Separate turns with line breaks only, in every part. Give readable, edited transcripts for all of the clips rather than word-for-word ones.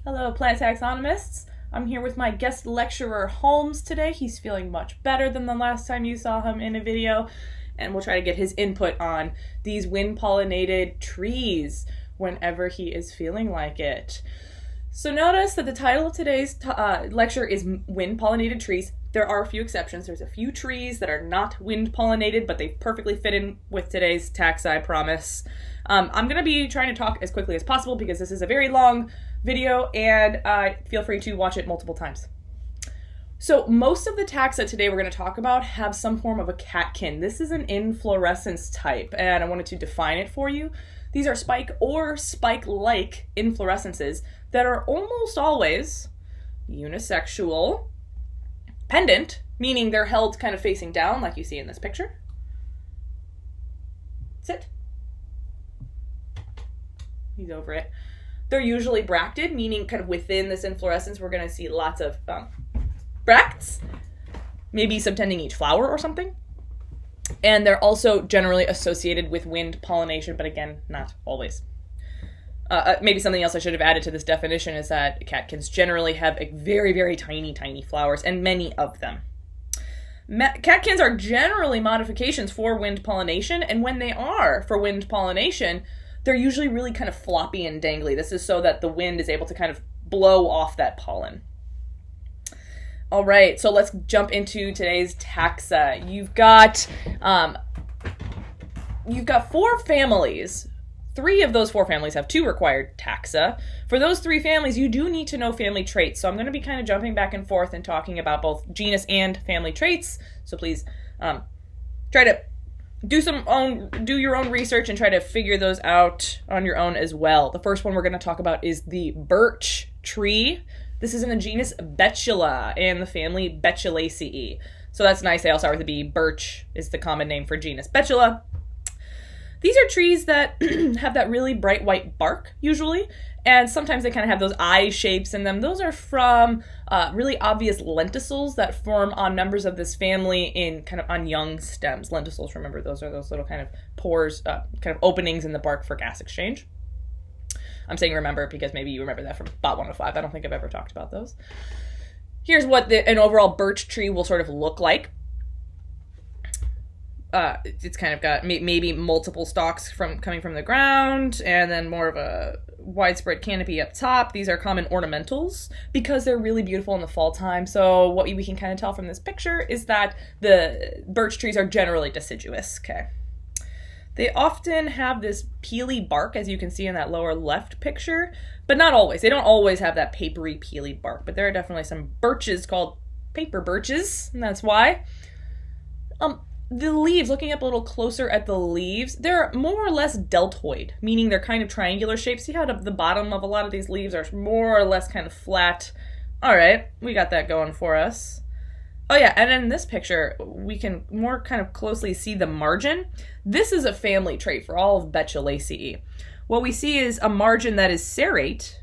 Hello, Plant Taxonomists. I'm here with my guest lecturer, Holmes, today. He's feeling much better than the last time you saw him in a video, and we'll try to get his input on these wind-pollinated trees whenever he is feeling like it. So notice that the title of today's lecture is Wind-Pollinated Trees. There are a few exceptions. There's a few trees that are not wind-pollinated, but they perfectly fit in with today's taxa, I promise. I'm going to be trying to talk as quickly as possible because this is a very long video, and feel free to watch it multiple times. So most of the taxa today we're going to talk about have some form of a catkin. This is an inflorescence type, and I wanted to define it for you. These are spike or spike-like inflorescences that are almost always unisexual, pendant, meaning they're held kind of facing down like you see in this picture. Sit. He's over it. They're usually bracted, meaning kind of within this inflorescence we're going to see lots of bracts, maybe subtending each flower or something. And they're also generally associated with wind pollination, but again, not always. Maybe something else I should have added to this definition is that catkins generally have very, very tiny, tiny flowers, and many of them. Catkins are generally modifications for wind pollination, and when they are for wind pollination, they're usually really kind of floppy and dangly. This is so that the wind is able to kind of blow off that pollen. All right, so let's jump into today's taxa. You've got 4 families. 3 of those 4 families have 2 required taxa. For those 3 families, you do need to know family traits. So I'm going to be kind of jumping back and forth and talking about both genus and family traits. So please try to do your own research and try to figure those out on your own as well. The first one we're going to talk about is the birch tree. This is in the genus Betula and the family Betulaceae. So that's nice. They all start with a B. Birch is the common name for genus Betula. These are trees that have that really bright white bark, usually, and sometimes they kind of have those eye shapes in them. Those are from really obvious lenticels that form on members of this family in kind of on young stems. Lenticels, remember, those are those little kind of pores, kind of openings in the bark for gas exchange. I'm saying remember because maybe you remember that from Bot 105. I don't think I've ever talked about those. Here's what an overall birch tree will sort of look like. It's kind of got maybe multiple stalks coming from the ground, and then more of a widespread canopy up top. These are common ornamentals because they're really beautiful in the fall time. So what we can kind of tell from this picture is that the birch trees are generally deciduous. Okay. They often have this peely bark, as you can see in that lower left picture, but not always. They don't always have that papery, peely bark, but there are definitely some birches called paper birches, and that's why. The leaves, looking up a little closer at the leaves, they're more or less deltoid, meaning they're kind of triangular shaped. See how the bottom of a lot of these leaves are more or less kind of flat? All right, we got that going for us. Oh yeah, and in this picture, we can more kind of closely see the margin. This is a family trait for all of Betulaceae. What we see is a margin that is serrate,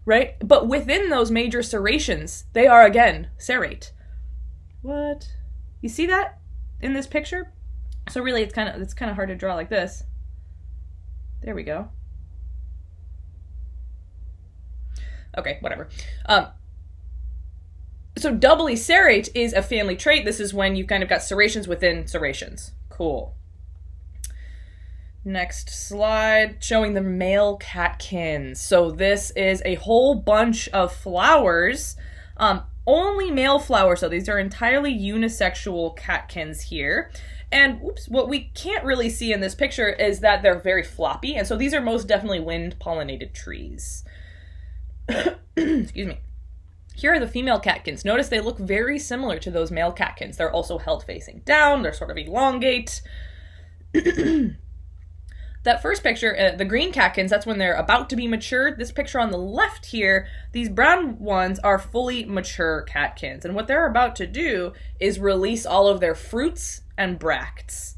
right? But within those major serrations, they are again serrate. What? You see that in this picture? So really it's kind of hard to draw like this. There we go. Okay, whatever. So doubly serrate is a family trait. This is when you've kind of got serrations within serrations. Cool. Next slide, showing the male catkins. So this is a whole bunch of flowers. Only male flowers, so these are entirely unisexual catkins here. And what we can't really see in this picture is that they're very floppy, and so these are most definitely wind-pollinated trees. Excuse me. Here are the female catkins. Notice they look very similar to those male catkins. They're also held facing down, they're sort of elongate. That first picture, the green catkins, that's when they're about to be matured. This picture on the left here, these brown ones are fully mature catkins. And what they're about to do is release all of their fruits and bracts.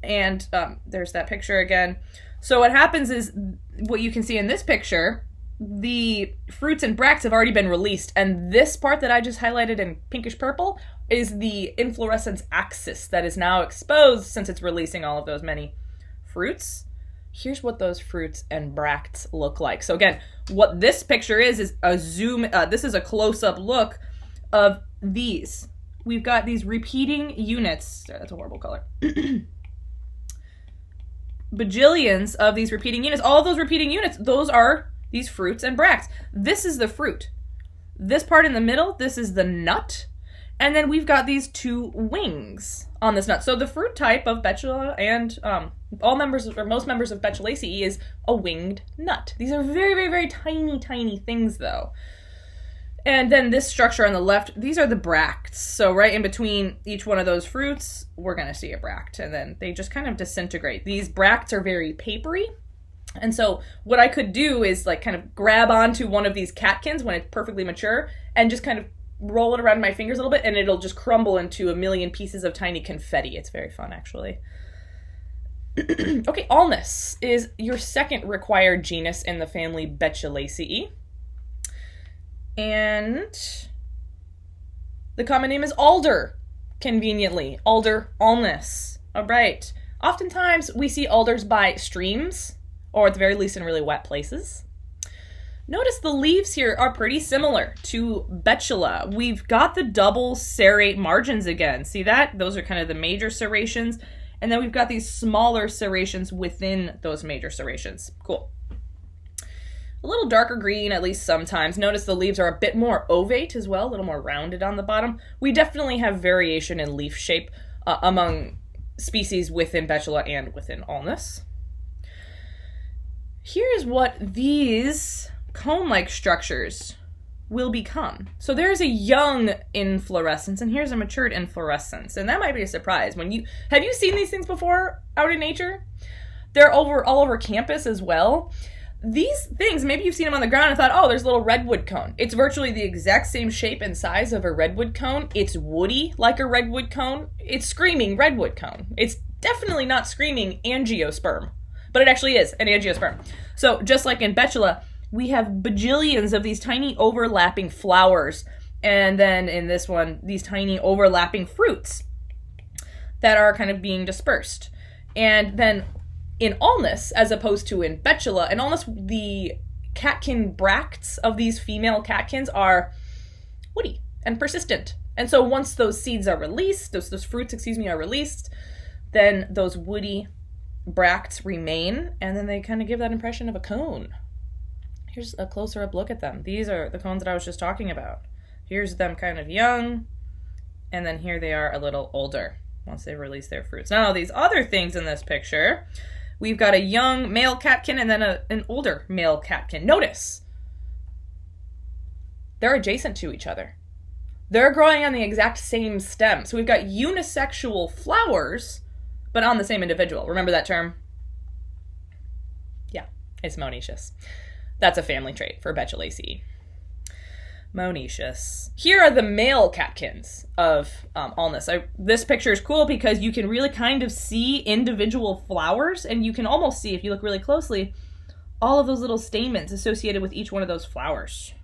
And there's that picture again. So what happens is, what you can see in this picture, the fruits and bracts have already been released. And this part that I just highlighted in pinkish purple is the inflorescence axis that is now exposed since it's releasing all of those many fruits. here's what those fruits and bracts look like. So again, what this picture is a zoom, this is a close-up look of these. We've got these repeating units. That's a horrible color. Bajillions of these repeating units. All of those repeating units, those are these fruits and bracts. This is the fruit. This part in the middle, this is the nut. And then we've got these two wings on this nut. So the fruit type of Betula and most members of Betulaceae is a winged nut. These are very, very, very tiny, tiny things though. And then this structure on the left, these are the bracts. So right in between each one of those fruits, we're going to see a bract. And then they just kind of disintegrate. These bracts are very papery. And so what I could do is like kind of grab onto one of these catkins when it's perfectly mature and just kind of roll it around my fingers a little bit, and it'll just crumble into a million pieces of tiny confetti. It's very fun, actually. Okay, Alnus is your second required genus in the family Betulaceae. And the common name is Alder, conveniently. Alder alnus. All right. Oftentimes, we see alders by streams, or at the very least in really wet places. Notice the leaves here are pretty similar to Betula. We've got the double serrate margins again. See that? Those are kind of the major serrations. And then we've got these smaller serrations within those major serrations. Cool. A little darker green, at least sometimes. Notice the leaves are a bit more ovate as well, a little more rounded on the bottom. We definitely have variation in leaf shape among species within Betula and within Alnus. Here's what these cone-like structures will become. So there's a young inflorescence, and here's a matured inflorescence, and that might be a surprise. Have you seen these things before out in nature? They're all over campus as well. These things, maybe you've seen them on the ground and thought, oh, there's a little redwood cone. It's virtually the exact same shape and size of a redwood cone. It's woody like a redwood cone. It's screaming redwood cone. It's definitely not screaming angiosperm, but it actually is an angiosperm. So just like in Betula, we have bajillions of these tiny overlapping flowers, and then in this one, these tiny overlapping fruits that are kind of being dispersed. And then in Alnus, as opposed to in Betula, in Alnus, the catkin bracts of these female catkins are woody and persistent. And so once those seeds are released, those fruits, are released, then those woody bracts remain, and then they kind of give that impression of a cone. Here's a closer up look at them. These are the cones that I was just talking about. Here's them kind of young, and then here they are a little older once they release their fruits. Now, these other things in this picture, we've got a young male catkin and then an older male catkin. Notice, they're adjacent to each other. They're growing on the exact same stem. So we've got unisexual flowers, but on the same individual. Remember that term? Yeah, it's monoecious. That's a family trait for Betulaceae. Monoecious. Here are the male catkins of Alnus. This picture is cool because you can really kind of see individual flowers, and you can almost see, if you look really closely, all of those little stamens associated with each one of those flowers.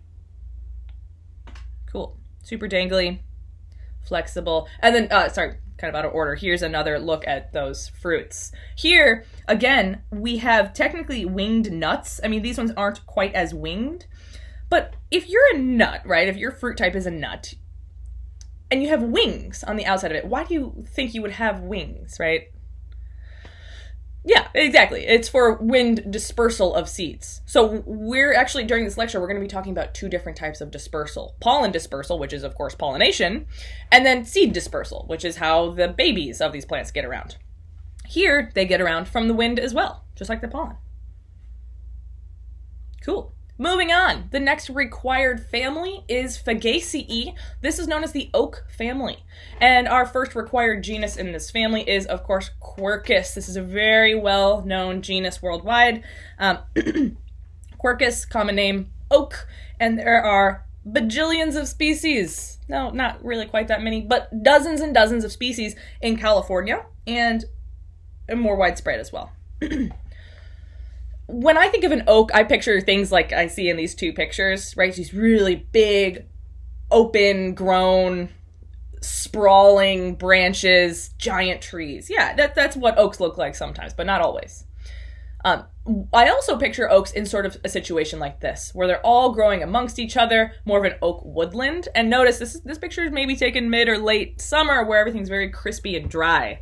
Cool. Super dangly, flexible. And then, kind of out of order, here's another look at those fruits. Here, again, we have technically winged nuts. I mean, these ones aren't quite as winged, but if you're a nut, right, if your fruit type is a nut, and you have wings on the outside of it, why do you think you would have wings, right? Yeah, exactly. It's for wind dispersal of seeds. So we're actually, during this lecture, we're going to be talking about two different types of dispersal. Pollen dispersal, which is, of course, pollination, and then seed dispersal, which is how the babies of these plants get around. Here, they get around from the wind as well, just like the pollen. Cool. Moving on, the next required family is Fagaceae. This is known as the oak family. And our first required genus in this family is, of course, Quercus. This is a very well-known genus worldwide. Quercus, common name, oak. And there are bajillions of species. No, not really quite that many, but dozens and dozens of species in California and more widespread as well. When I think of an oak, I picture things like I see in these two pictures, right? These really big, open, grown, sprawling branches, giant trees. Yeah, that's what oaks look like sometimes, but not always. I also picture oaks in sort of a situation like this, where they're all growing amongst each other, more of an oak woodland. And notice this picture is maybe taken mid or late summer, where everything's very crispy and dry.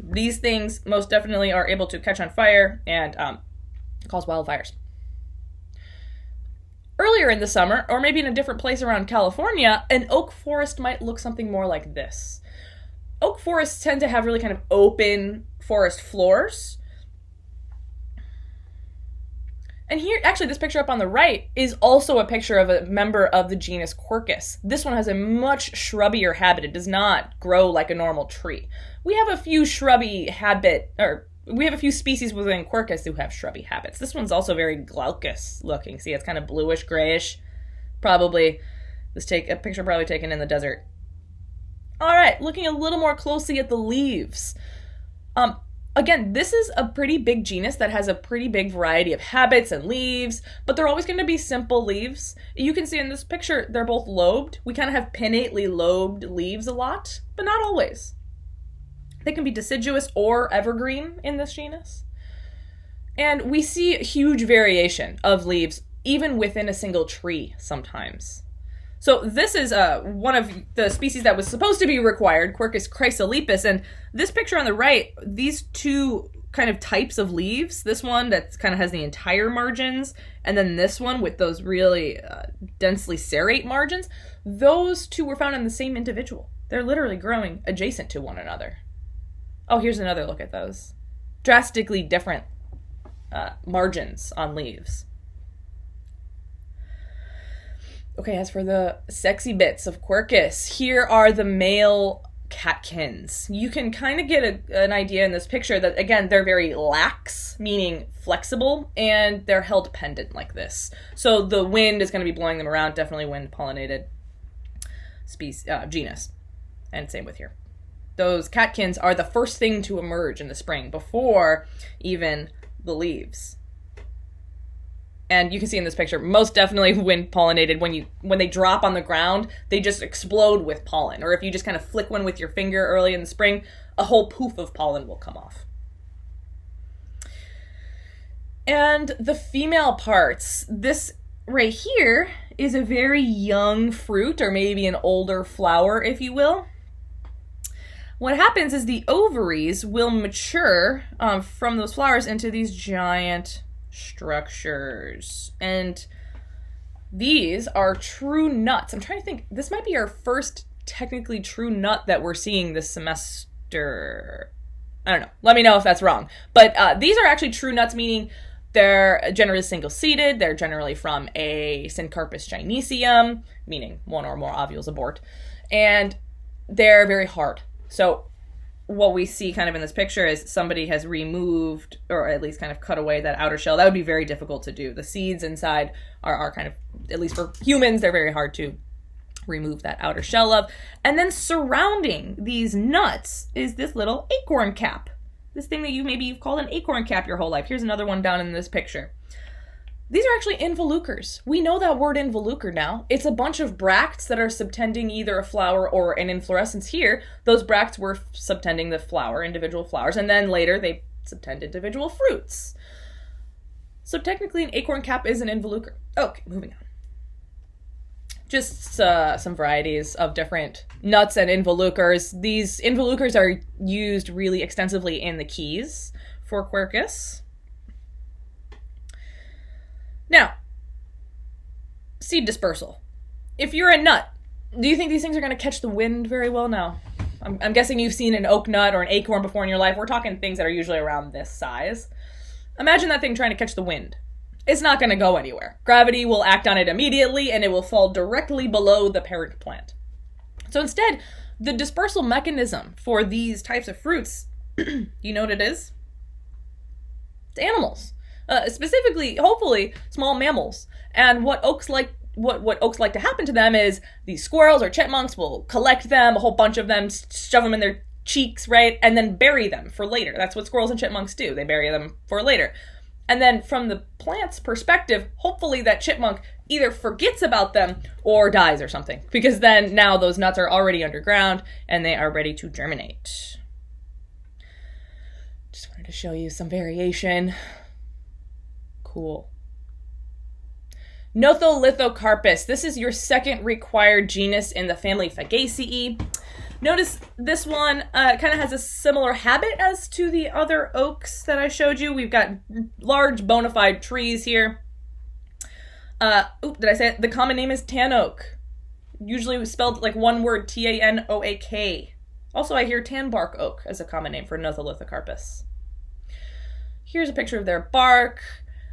These things most definitely are able to catch on fire and cause wildfires. Earlier in the summer, or maybe in a different place around California, an oak forest might look something more like this. Oak forests tend to have really kind of open forest floors. And here, actually, this picture up on the right is also a picture of a member of the genus Quercus. This one has a much shrubbier habit. It does not grow like a normal tree. We have a few we have a few species within Quercus who have shrubby habits. This one's also very glaucous looking. See, it's kind of bluish, grayish. Probably, a picture probably taken in the desert. All right, looking a little more closely at the leaves. Again, this is a pretty big genus that has a pretty big variety of habits and leaves, but they're always going to be simple leaves. You can see in this picture, they're both lobed. We kind of have pinnately lobed leaves a lot, but not always. They can be deciduous or evergreen in this genus. And we see huge variation of leaves even within a single tree sometimes. So this is one of the species that was supposed to be required, Quercus chrysolepis, and this picture on the right, these two kind of types of leaves, this one that kind of has the entire margins, and then this one with those really densely serrate margins, those two were found in the same individual. They're literally growing adjacent to one another. Oh, here's another look at those. Drastically different margins on leaves. Okay, as for the sexy bits of Quercus, here are the male catkins. You can kind of get an idea in this picture that, again, they're very lax, meaning flexible, and they're held pendant like this. So the wind is going to be blowing them around, definitely wind-pollinated genus. And same with here. Those catkins are the first thing to emerge in the spring, before even the leaves. And you can see in this picture, most definitely wind pollinated. When they drop on the ground, they just explode with pollen. Or if you just kind of flick one with your finger early in the spring, a whole poof of pollen will come off. And the female parts, this right here is a very young fruit, or maybe an older flower, if you will. What happens is the ovaries will mature from those flowers into these giant structures, and these are true nuts. I'm trying to think, this might be our first technically true nut that we're seeing this semester. I don't know, let me know if that's wrong, but these are actually true nuts, meaning they're generally single-seeded, they're generally from a Syncarpus gynoecium, meaning one or more ovules abort, and they're very hard. So what we see kind of in this picture is somebody has removed, or at least kind of cut away that outer shell. That would be very difficult to do. The seeds inside are kind of, at least for humans, they're very hard to remove that outer shell of. And then surrounding these nuts is this little acorn cap. This thing that you've called an acorn cap your whole life. Here's another one down in this picture. These are actually involucres. We know that word involucre now. It's a bunch of bracts that are subtending either a flower or an inflorescence here. Those bracts were subtending the flower, individual flowers, and then later they subtend individual fruits. So technically an acorn cap is an involucre. Okay, moving on. Just some varieties of different nuts and involucres. These involucres are used really extensively in the Keys for Quercus. Now, seed dispersal. If you're a nut, do you think these things are going to catch the wind very well now? I'm guessing you've seen an oak nut or an acorn before in your life. We're talking things that are usually around this size. Imagine that thing trying to catch the wind. It's not going to go anywhere. Gravity will act on it immediately, and it will fall directly below the parent plant. So instead, the dispersal mechanism for these types of fruits, you know what it is? It's animals. Specifically, hopefully, small mammals. And what oaks like to happen to them is these squirrels or chipmunks will collect them, a whole bunch of them, shove them in their cheeks, right? And then bury them for later. That's what squirrels and chipmunks do. They bury them for later. And then from the plant's perspective, hopefully that chipmunk either forgets about them or dies or something. Because then now those nuts are already underground and they are ready to germinate. Just wanted to show you some variation. Cool. Notholithocarpus. This is your second required genus in the family Fagaceae. Notice this one kind of has a similar habit as to the other oaks that I showed you. We've got large bona fide trees here. Did I say it? The common name is tan oak. Usually spelled like one word, T-A-N-O-A-K. Also, I hear tan bark oak as a common name for Notholithocarpus. Here's a picture of their bark.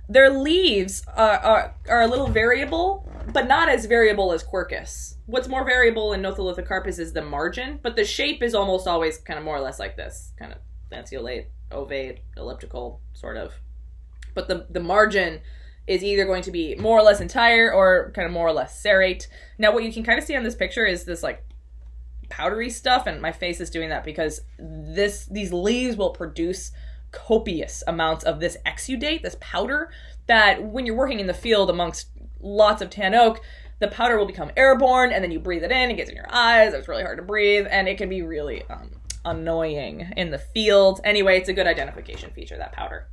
Their leaves are a little variable, but not as variable as Quercus. What's more variable in Notholithocarpus is the margin, but the shape is almost always kind of more or less like this. Kind of lanceolate, ovate, elliptical, sort of. But the margin is either going to be more or less entire or kind of more or less serrate. Now, what you can kind of see on this picture is this like powdery stuff, and my face is doing that because these leaves will produce copious amounts of this exudate, this powder, that when you're working in the field amongst lots of tan oak, the powder will become airborne, and then you breathe it in, it gets in your eyes, it's really hard to breathe, and it can be really annoying in the field. Anyway, it's a good identification feature, that powder.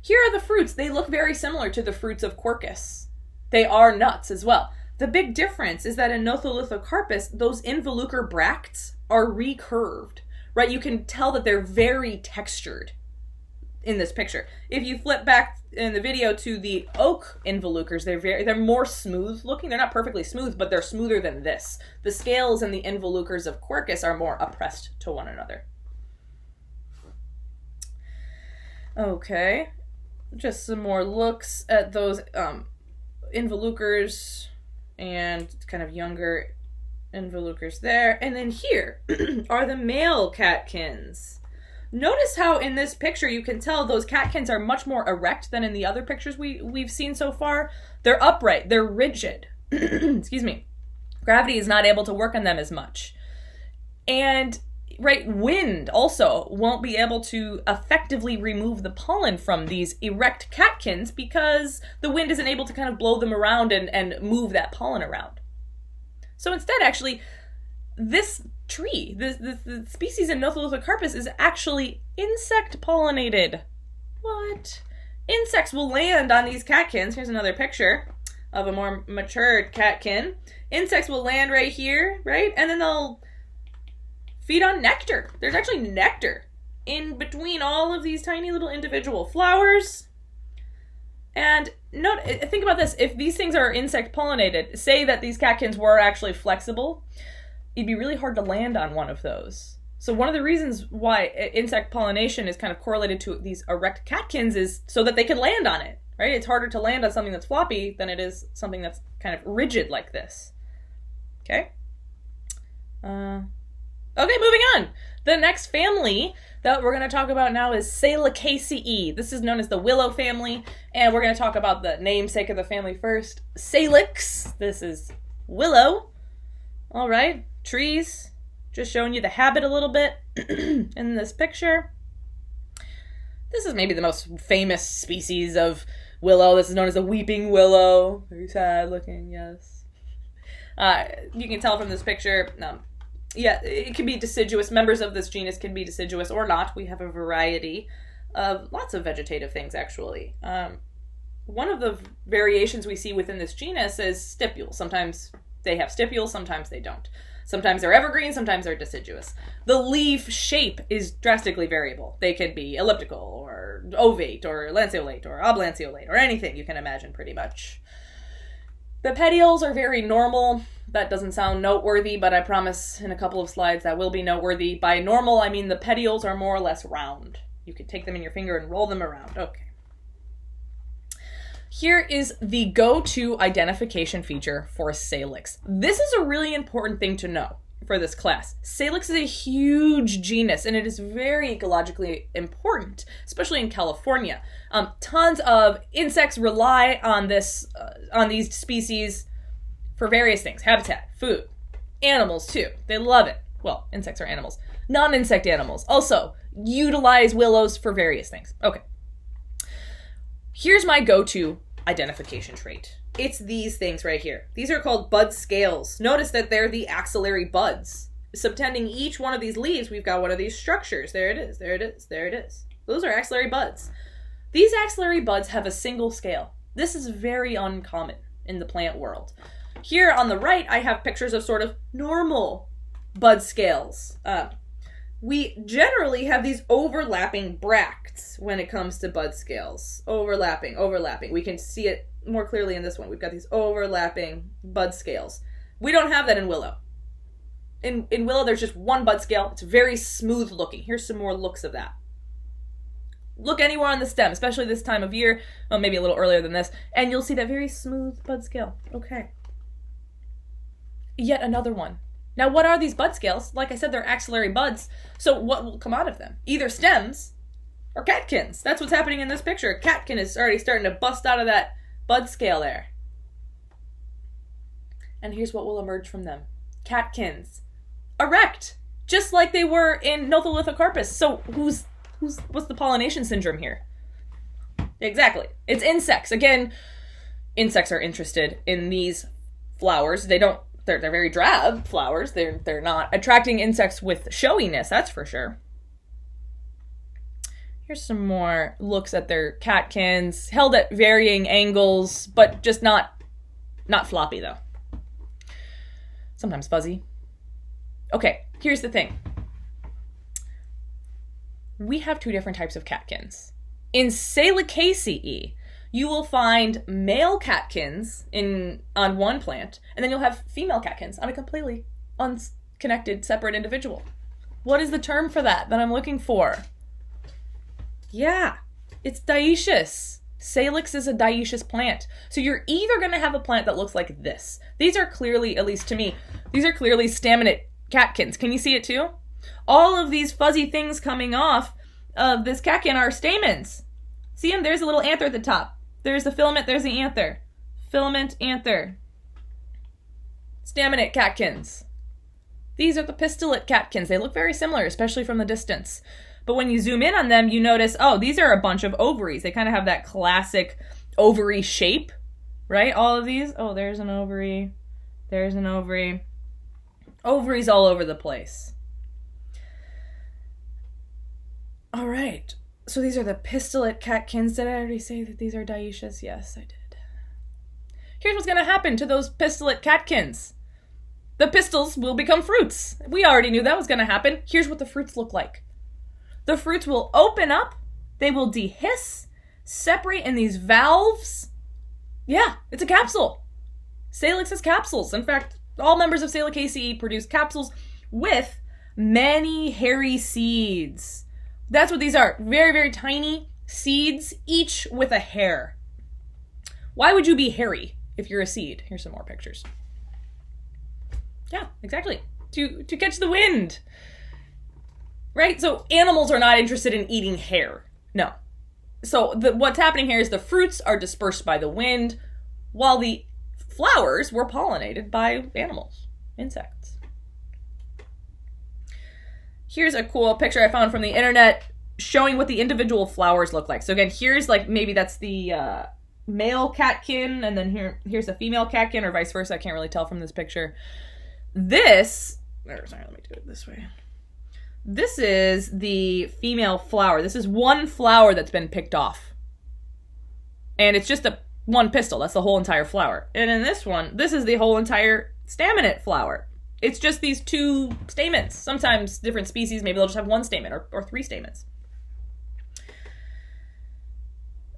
Here are the fruits. They look very similar to the fruits of Quercus. They are nuts as well. The big difference is that in Notholithocarpus, those involucre bracts are recurved, right? You can tell that they're very textured in this picture. If you flip back in the video to the oak involucres, they're more smooth looking. They're not perfectly smooth, but they're smoother than this. The scales and the involucres of Quercus are more oppressed to one another. Okay, just some more looks at those involucres and kind of younger involucres there. And then here are the male catkins. Notice how in this picture you can tell those catkins are much more erect than in the other pictures we've seen so far. They're upright, they're rigid. Excuse me. Gravity is not able to work on them as much. And wind also won't be able to effectively remove the pollen from these erect catkins because the wind isn't able to kind of blow them around and move that pollen around. So instead, actually, this tree, the species in Notholithocarpus is actually insect pollinated. What? Insects will land on these catkins. Here's another picture of a more matured catkin. Insects will land right here, right? And then they'll feed on nectar. There's actually nectar in between all of these tiny little individual flowers. And think about this. If these things are insect pollinated, say that these catkins were actually flexible, it'd be really hard to land on one of those. So one of the reasons why insect pollination is kind of correlated to these erect catkins is so that they can land on it, right? It's harder to land on something that's floppy than it is something that's kind of rigid like this. Okay? Okay, moving on. The next family that we're going to talk about now is Salicaceae. This is known as the willow family, and we're going to talk about the namesake of the family first, Salix. This is willow. All right, trees. Just showing you the habit a little bit in this picture. This is maybe the most famous species of willow. This is known as a weeping willow. Very sad looking, yes. You can tell from this picture, yeah, it can be deciduous. Members of this genus can be deciduous or not. We have a variety of lots of vegetative things, actually. One of the variations we see within this genus is stipules. Sometimes they have stipules, sometimes they don't. Sometimes they're evergreen, sometimes they're deciduous. The leaf shape is drastically variable. They could be elliptical or ovate or lanceolate or oblanceolate or anything you can imagine pretty much. The petioles are very normal. That doesn't sound noteworthy, but I promise in a couple of slides that will be noteworthy. By normal, I mean the petioles are more or less round. You could take them in your finger and roll them around. Okay. Here is the go-to identification feature for Salix. This is a really important thing to know for this class. Salix is a huge genus, and it is very ecologically important, especially in California. Tons of insects rely on these species for various things. Habitat, food, animals too. They love it. Well, insects are animals. Non-insect animals also utilize willows for various things. Okay. Here's my go-to identification trait. It's these things right here. These are called bud scales. Notice that they're the axillary buds. Subtending each one of these leaves, we've got one of these structures. There it is, there it is, there it is. Those are axillary buds. These axillary buds have a single scale. This is very uncommon in the plant world. Here on the right, I have pictures of sort of normal bud scales. We generally have these overlapping bracts when it comes to bud scales. Overlapping. We can see it more clearly in this one. We've got these overlapping bud scales. We don't have that in willow. In willow, there's just one bud scale. It's very smooth looking. Here's some more looks of that. Look anywhere on the stem, especially this time of year, well, maybe a little earlier than this, and you'll see that very smooth bud scale. Okay. Yet another one. Now, what are these bud scales? Like I said, they're axillary buds. So what will come out of them? Either stems or catkins. That's what's happening in this picture. A catkin is already starting to bust out of that bud scale there. And here's what will emerge from them. Catkins. Erect. Just like they were in Notholithocarpus. So what's the pollination syndrome here? Exactly. It's insects. Again, insects are interested in these flowers. They're very drab flowers. They're not attracting insects with showiness, that's for sure. Here's some more looks at their catkins, held at varying angles, but just not floppy though. Sometimes fuzzy. Okay, here's the thing. We have two different types of catkins. In Salicaceae, you will find male catkins on one plant, and then you'll have female catkins on a completely unconnected, separate individual. What is the term for that I'm looking for? Yeah, it's dioecious. Salix is a dioecious plant. So you're either going to have a plant that looks like this. These are clearly, at least to me, these are clearly staminate catkins. Can you see it too? All of these fuzzy things coming off of this catkin are stamens. See them? There's a little anther at the top. There's the filament, there's the anther. Filament, anther. Staminate catkins. These are the pistillate catkins. They look very similar, especially from the distance. But when you zoom in on them, you notice, oh, these are a bunch of ovaries. They kind of have that classic ovary shape, right? All of these. Oh, there's an ovary. There's an ovary. Ovaries all over the place. All right. So these are the pistillate catkins. Did I already say that these are dioecious? Yes, I did. Here's what's going to happen to those pistillate catkins. The pistils will become fruits. We already knew that was going to happen. Here's what the fruits look like. The fruits will open up. They will dehisce, separate in these valves. Yeah, it's a capsule. Salix has capsules. In fact, all members of Salicaceae produce capsules with many hairy seeds. That's what these are. Very, very tiny seeds, each with a hair. Why would you be hairy if you're a seed? Here's some more pictures. Yeah, exactly. To catch the wind. Right? So animals are not interested in eating hair. No. So what's happening here is the fruits are dispersed by the wind, while the flowers were pollinated by animals, insects. Here's a cool picture I found from the internet showing what the individual flowers look like. So again, here's like, maybe that's the male catkin, and then here's the female catkin, or vice versa. I can't really tell from this picture. Let me do it this way. This is the female flower. This is one flower that's been picked off. And it's just one pistil. That's the whole entire flower. And in this one, this is the whole entire staminate flower. It's just these two stamens. Sometimes different species, maybe they'll just have one stamen or three stamens.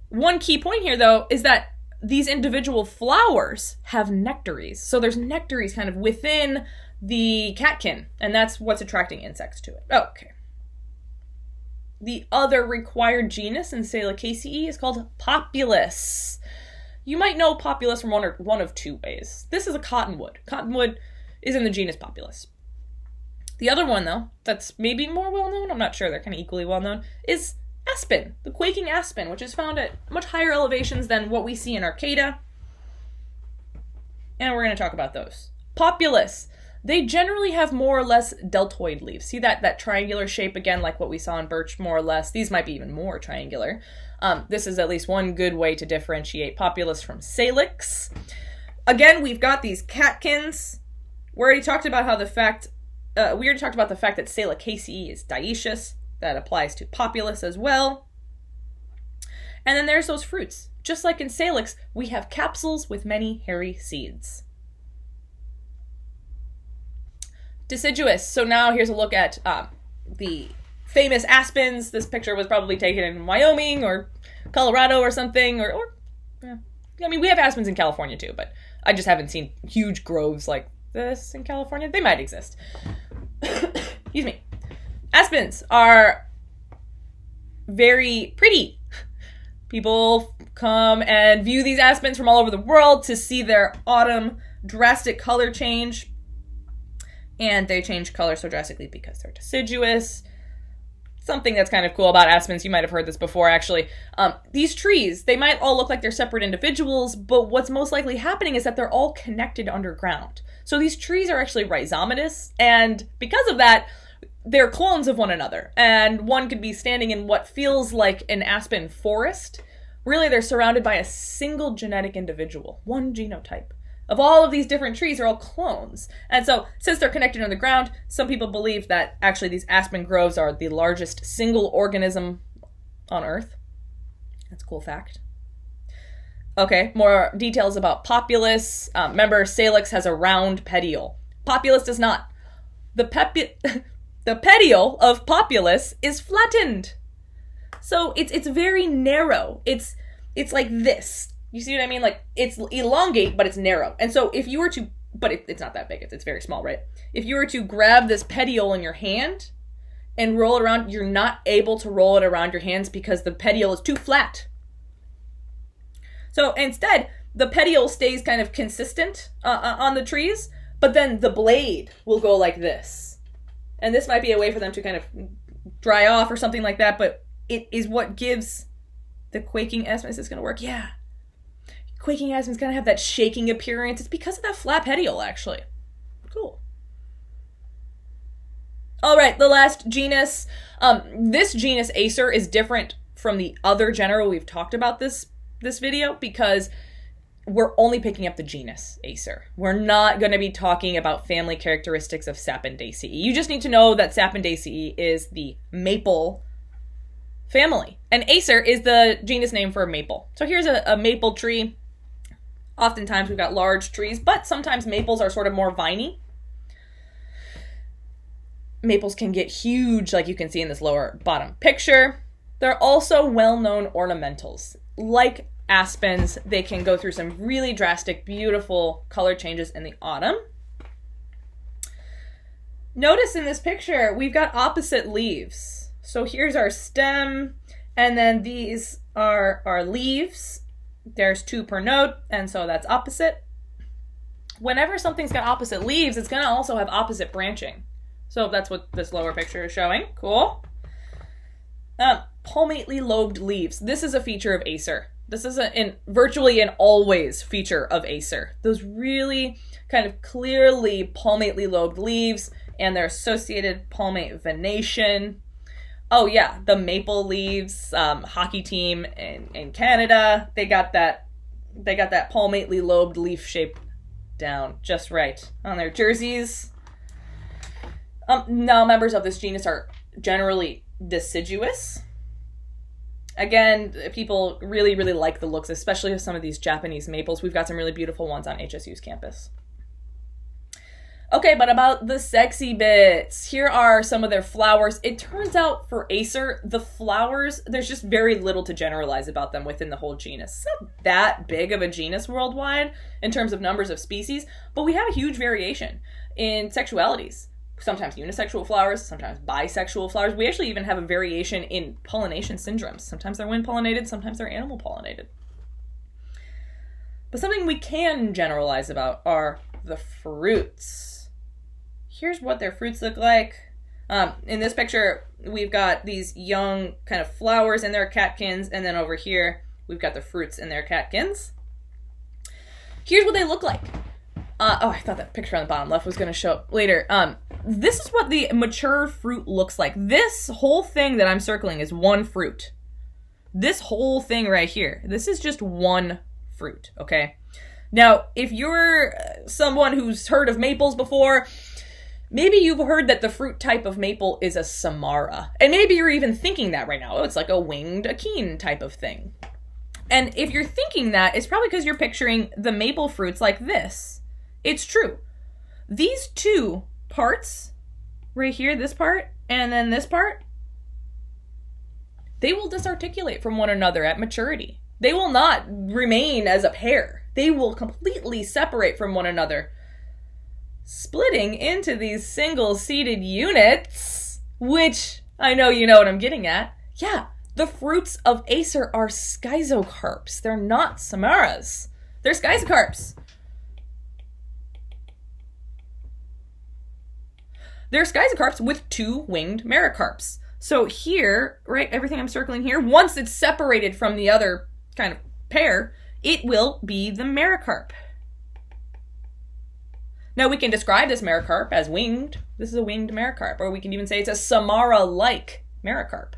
One key point here, though, is that these individual flowers have nectaries. So there's nectaries kind of within the catkin, and that's what's attracting insects to it. Okay. The other required genus in Salicaceae is called Populus. You might know Populus from one of two ways. This is a cottonwood. Cottonwood is in the genus Populus. The other one, though, that's maybe more well-known, I'm not sure, they're kind of equally well-known, is aspen, the quaking aspen, which is found at much higher elevations than what we see in Arcata. And we're going to talk about those. Populus. They generally have more or less deltoid leaves. See that triangular shape again, like what we saw in birch, more or less. These might be even more triangular. This is at least one good way to differentiate Populus from Salix. Again, we've got these catkins. We already talked about the fact that Salicaceae is dioecious. That applies to Populus as well. And then there's those fruits. Just like in Salix, we have capsules with many hairy seeds. Deciduous. So now here's a look at the famous aspens. This picture was probably taken in Wyoming or Colorado or something. Yeah. I mean, we have aspens in California too, but I just haven't seen huge groves like this in California. They might exist. Excuse me. Aspens are very pretty. People come and view these aspens from all over the world to see their autumn drastic color change. And they change color so drastically because they're deciduous. Something that's kind of cool about aspens, you might have heard this before actually. These trees, they might all look like they're separate individuals, but what's most likely happening is that they're all connected underground. So these trees are actually rhizomatous, and because of that, they're clones of one another. And one could be standing in what feels like an aspen forest. Really, they're surrounded by a single genetic individual, one genotype. Of all of these different trees, they're all clones. And so, since they're connected on the ground, some people believe that actually these aspen groves are the largest single organism on Earth. That's a cool fact. Okay, more details about Populus. Remember, Salix has a round petiole. Populus does not. The petiole of Populus is flattened. So it's very narrow. It's like this. You see what I mean? Like, it's elongate, but it's narrow. And so if you were to, but it's not that big. It's very small, right? If you were to grab this petiole in your hand and roll it around, you're not able to roll it around your hands because the petiole is too flat. So instead, the petiole stays kind of consistent on the trees, but then the blade will go like this. And this might be a way for them to kind of dry off or something like that, but it is what gives the quaking aspen. Is this going to work? Yeah. Quaking aspen's going to have that shaking appearance. It's because of that flat petiole, actually. Cool. All right, the last genus. This genus, Acer, is different from the other genera we've talked about this video because we're only picking up the genus Acer. We're not going to be talking about family characteristics of Sapindaceae. You just need to know that Sapindaceae is the maple family, and Acer is the genus name for a maple. So here's a maple tree. Oftentimes we've got large trees, but sometimes maples are sort of more viney. Maples can get huge, like you can see in this lower bottom picture. They're also well-known ornamentals. Like aspens, they can go through some really drastic, beautiful color changes in the autumn. Notice in this picture, we've got opposite leaves. So here's our stem, and then these are our leaves. There's 2 per node, and so that's opposite. Whenever something's got opposite leaves, it's going to also have opposite branching. So that's what this lower picture is showing. Cool. Palmately lobed leaves. This is a feature of Acer. This is virtually an always feature of Acer. Those really kind of clearly palmately lobed leaves and their associated palmate venation. Oh yeah, the maple leaves, hockey team in Canada, they got that palmately lobed leaf shape down just right on their jerseys. Now members of this genus are generally deciduous. Again, people really, really like the looks, especially with some of these Japanese maples. We've got some really beautiful ones on HSU's campus. Okay, but about the sexy bits. Here are some of their flowers. It turns out for Acer, the flowers, there's just very little to generalize about them within the whole genus. It's not that big of a genus worldwide in terms of numbers of species, but we have a huge variation in sexualities. Sometimes unisexual flowers, sometimes bisexual flowers. We actually even have a variation in pollination syndromes. Sometimes they're wind pollinated, sometimes they're animal pollinated. But something we can generalize about are the fruits. Here's what their fruits look like. In this picture, we've got these young kind of flowers in their catkins, and then over here, we've got the fruits in their catkins. Here's what they look like. I thought that picture on the bottom left was going to show up later. This is what the mature fruit looks like. This whole thing that I'm circling is one fruit. This whole thing right here, this is just one fruit, okay? Now, if you're someone who's heard of maples before, Maybe you've heard that the fruit type of maple is a Samara. And maybe you're even thinking that right now. Oh, it's like a winged Akene type of thing. And if you're thinking that, it's probably because you're picturing the maple fruits like this. It's true. These two parts, right here, this part, and then this part, they will disarticulate from one another at maturity. They will not remain as a pair. They will completely separate from one another, splitting into these single-seeded units, which I know you know what I'm getting at. Yeah, the fruits of Acer are schizocarps. They're not samaras. They're schizocarps. They're schizocarps with two winged mericarps. So here, right, everything I'm circling here, once it's separated from the other kind of pair, it will be the mericarp. Now we can describe this mericarp as winged. This is a winged mericarp, or we can even say it's a Samara-like mericarp.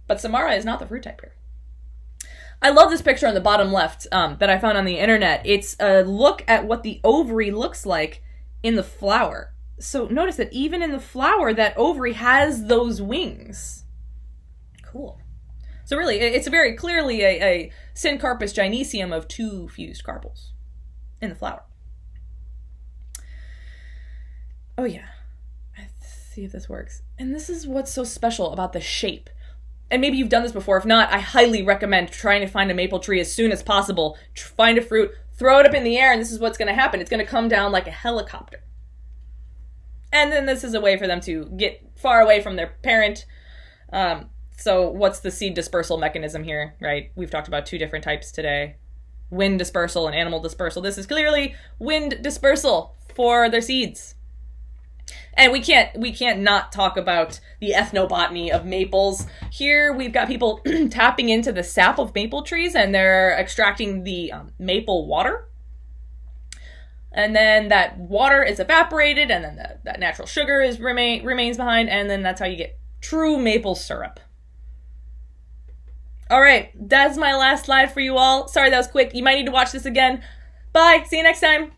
But Samara is not the fruit type here. I love this picture on the bottom left that I found on the internet. It's a look at what the ovary looks like in the flower. So notice that even in the flower, that ovary has those wings. Cool. So really, it's very clearly a Syncarpus gynoecium of two fused carpels in the flower. Oh yeah, let's see if this works. And this is what's so special about the shape. And maybe you've done this before. If not, I highly recommend trying to find a maple tree as soon as possible. Find a fruit, throw it up in the air, and this is what's going to happen. It's going to come down like a helicopter. And then this is a way for them to get far away from their parent. So what's the seed dispersal mechanism here, right? We've talked about two different types today. Wind dispersal and animal dispersal. This is clearly wind dispersal for their seeds. And we can't not talk about the ethnobotany of maples. Here we've got people tapping into the sap of maple trees, and they're extracting the maple water. And then that water is evaporated, and then that natural sugar remains behind, and then that's how you get true maple syrup. All right, that's my last slide for you all. Sorry that was quick. You might need to watch this again. Bye. See you next time.